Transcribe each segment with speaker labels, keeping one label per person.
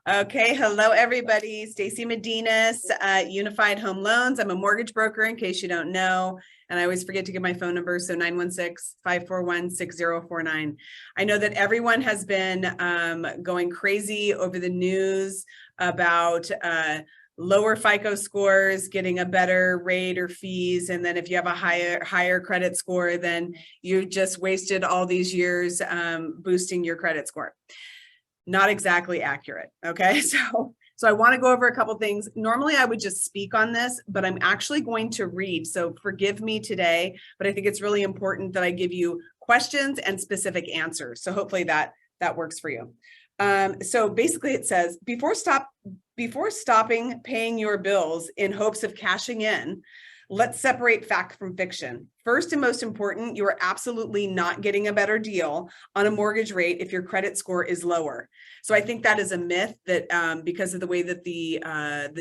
Speaker 1: Okay, hello everybody. Stacey Medinas, Unified Home Loans. I'm a mortgage broker in case you don't know. And I always forget to give my phone number. So 916-541-6049. I know that everyone has been going crazy over the news about lower FICO scores, getting a better rate or fees. And then if you have a higher credit score, then you just wasted all these years boosting your credit score. Not exactly accurate. Okay. So I want to go over a couple things. Normally I would just speak on this, but I'm actually going to read. So forgive me today, but I think it's really important that I give you questions and specific answers. So hopefully that works for you. So basically it says, before stopping paying your bills in hopes of cashing in, let's separate fact from fiction. First and most important, you are absolutely not getting a better deal on a mortgage rate if your credit score is lower. So I think that is a myth that because of the way that the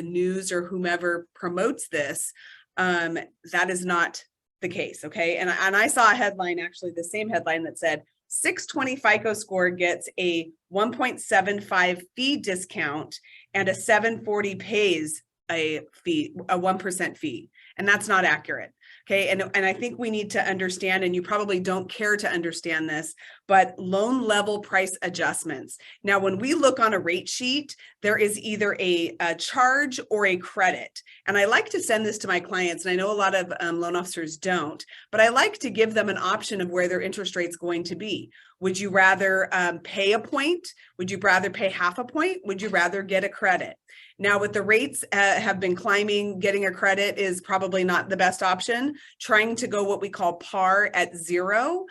Speaker 1: news or whomever promotes this, that is not the case, okay? And I saw a headline, actually the same headline that said, 620 FICO score gets a 1.75 fee discount and a 740 pays a 1% fee. And that's not accurate. Okay. And I think we need to understand, and you probably don't care to understand this, but loan level price adjustments. Now, when we look on a rate sheet, there is either a charge or a credit. And I like to send this to my clients. And I know a lot of loan officers don't, but I like to give them an option of where their interest rate's going to be. Would you rather pay a point? Would you rather pay half a point? Would you rather get a credit? Now, with the rates have been climbing, getting a credit is probably not the best option. Trying to go what we call par at zero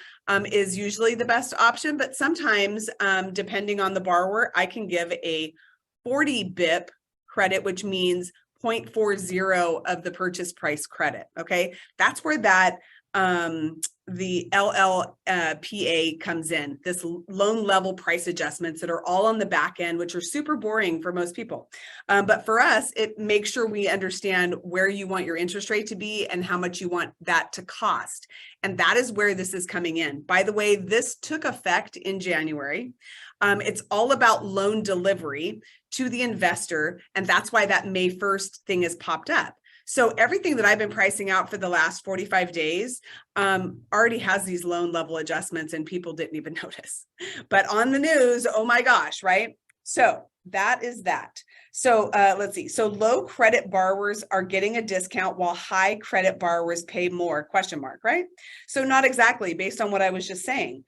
Speaker 1: is usually the best option. But sometimes, depending on the borrower, I can give a 40 BIP credit, which means 0.40 of the purchase price credit. Okay, that's where that the LLPA comes in, this loan level price adjustments that are all on the back end, which are super boring for most people. But for us, it makes sure we understand where you want your interest rate to be and how much you want that to cost. And that is where this is coming in. By the way, this took effect in January. It's all about loan delivery to the investor. And that's why that May 1st thing has popped up. So everything that I've been pricing out for the last 45 days already has these loan level adjustments and people didn't even notice. But on the news, oh my gosh, right? So that is that. So let's see. So low credit borrowers are getting a discount while high credit borrowers pay more, question mark, right? So not exactly based on what I was just saying.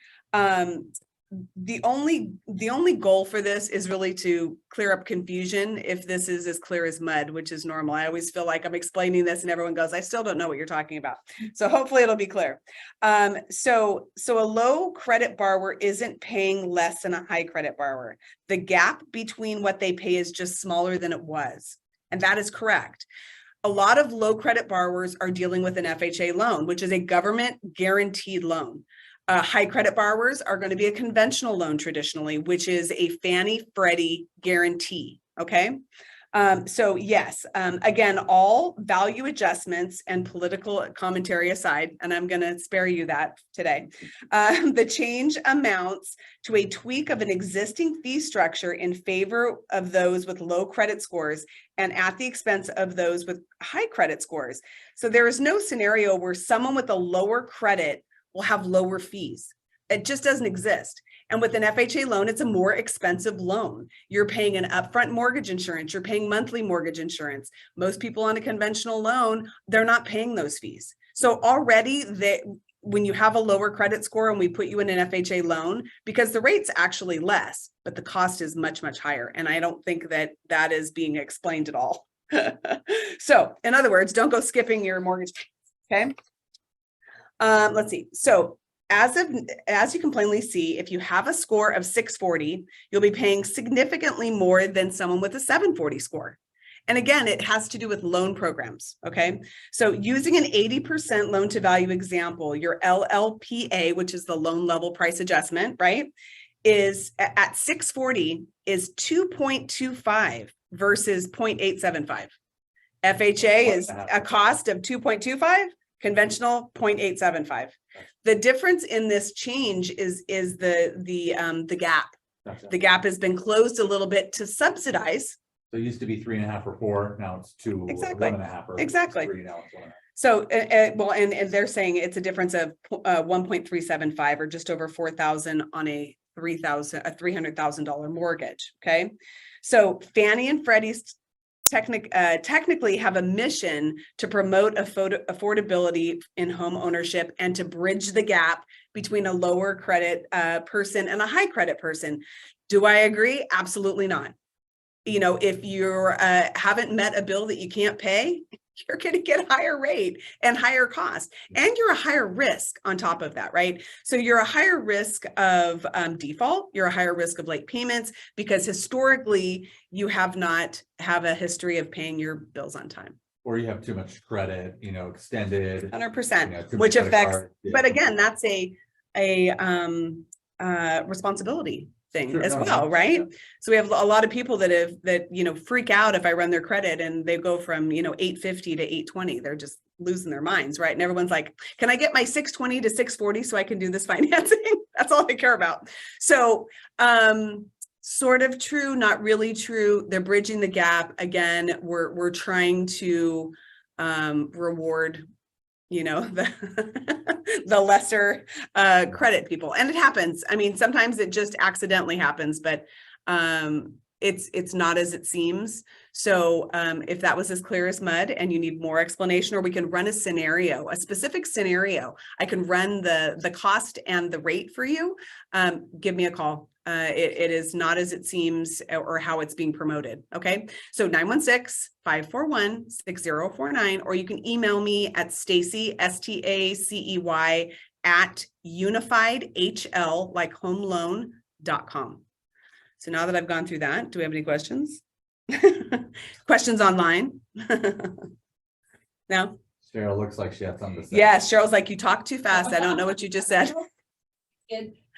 Speaker 1: The only goal for this is really to clear up confusion if this is as clear as mud, which is normal. I always feel like I'm explaining this and everyone goes, I still don't know what you're talking about. So hopefully it'll be clear. So a low credit borrower isn't paying less than a high credit borrower. The gap between what they pay is just smaller than it was. And that is correct. A lot of low credit borrowers are dealing with an FHA loan, which is a government guaranteed loan. High credit borrowers are going to be a conventional loan traditionally, which is a Fannie Freddie guarantee. Okay. So yes, again, all value adjustments and political commentary aside, and I'm going to spare you that today. The change amounts to a tweak of an existing fee structure in favor of those with low credit scores and at the expense of those with high credit scores. So there is no scenario where someone with a lower credit will have lower fees. It just doesn't exist. And with an FHA loan, it's a more expensive loan. You're paying an upfront mortgage insurance. You're paying monthly mortgage insurance. Most people on a conventional loan, they're not paying those fees. So already when you have a lower credit score and we put you in an FHA loan, because the rate's actually less, but the cost is much, much higher. And I don't think that is being explained at all. So in other words, don't go skipping your mortgage payments, okay? Let's see. So as you can plainly see, if you have a score of 640, you'll be paying significantly more than someone with a 740 score. And again, it has to do with loan programs. Okay. So using an 80% loan to value example, your LLPA, which is the loan level price adjustment, right, is at 640 is 2.25 versus 0.875. FHA is a cost of 2.25. Conventional 0.875. The difference in this change is the gap,
Speaker 2: Gotcha.
Speaker 1: The gap has been closed a little bit to subsidize.
Speaker 2: So it used to be 3.5 or 4. Now it's 2,
Speaker 1: Exactly.
Speaker 2: 1.5 or
Speaker 1: Exactly.
Speaker 2: 3. Now it's 1.5.
Speaker 1: So, well, and they're saying it's a difference of 1.375 or just over 4,000 on a $300,000 mortgage. Okay. So Fannie and Freddie's technically have a mission to promote affordability in home ownership and to bridge the gap between a lower credit person and a high credit person. Do I agree? Absolutely not. You know, if you haven't met a bill that you can't pay, you're going to get a higher rate and higher cost, and you're a higher risk on top of that, right? So you're a higher risk of default, you're a higher risk of late payments, because historically you have not have a history of paying your bills on time.
Speaker 2: Or you have too much credit, you know, extended
Speaker 1: 100%, which affects, but again, that's a responsibility thing
Speaker 2: Sure,
Speaker 1: as
Speaker 2: no,
Speaker 1: well,
Speaker 2: no,
Speaker 1: right?
Speaker 2: yeah.
Speaker 1: So we have a lot of people that you know, freak out if I run their credit and they go from, you know, 850 to 820. They're just losing their minds, right? And everyone's like, can I get my 620 to 640 so I can do this financing? That's all they care about. So sort of true, not really true. They're bridging the gap. Again, we're trying to reward, you know, the lesser credit people. And it happens. I mean, sometimes it just accidentally happens, but it's not as it seems. So if that was as clear as mud and you need more explanation, or we can run a scenario, a specific scenario, I can run the cost and the rate for you. Give me a call. It is not as it seems or how it's being promoted. Okay. So 916-541-6049, or you can email me at Stacey, STACEY at unifiedhl, like homeloan.com. So now that I've gone through that, do we have any questions? Questions online? No?
Speaker 2: Cheryl looks like she had something to say.
Speaker 1: Yes, Cheryl's like, you talk too fast. I don't know what you just said.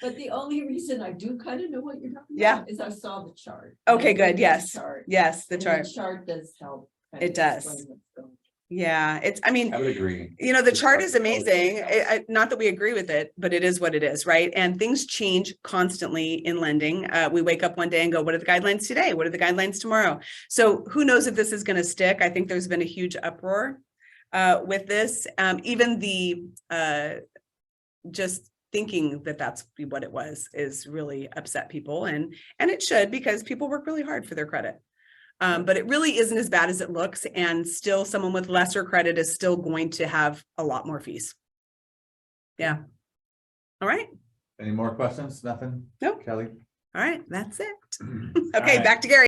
Speaker 3: But the only reason I do kind of know what you're talking
Speaker 1: Yeah.
Speaker 3: about is I saw the chart.
Speaker 1: Okay,
Speaker 3: I
Speaker 1: good.
Speaker 3: read the
Speaker 1: Yes.
Speaker 3: chart.
Speaker 1: Yes, the
Speaker 3: And
Speaker 1: chart.
Speaker 3: The chart does help.
Speaker 1: It does.
Speaker 3: explain what's going on.
Speaker 1: Yeah, it's, I mean,
Speaker 2: I would agree.
Speaker 1: you know, the chart is amazing. Not that we agree with it, but it is what it is, right? And things change constantly in lending. We wake up one day and go, what are the guidelines today? What are the guidelines tomorrow? So who knows if this is going to stick? I think there's been a huge uproar with this. Even the just thinking that that's what it was is really upset people, and it should, because people work really hard for their credit. But it really isn't as bad as it looks, and still someone with lesser credit is still going to have a lot more fees. Yeah. All right.
Speaker 2: Any more questions? Nothing?
Speaker 1: No.
Speaker 2: Kelly?
Speaker 1: All right. That's it.
Speaker 2: All
Speaker 1: Okay.
Speaker 2: right.
Speaker 1: Back to Gary.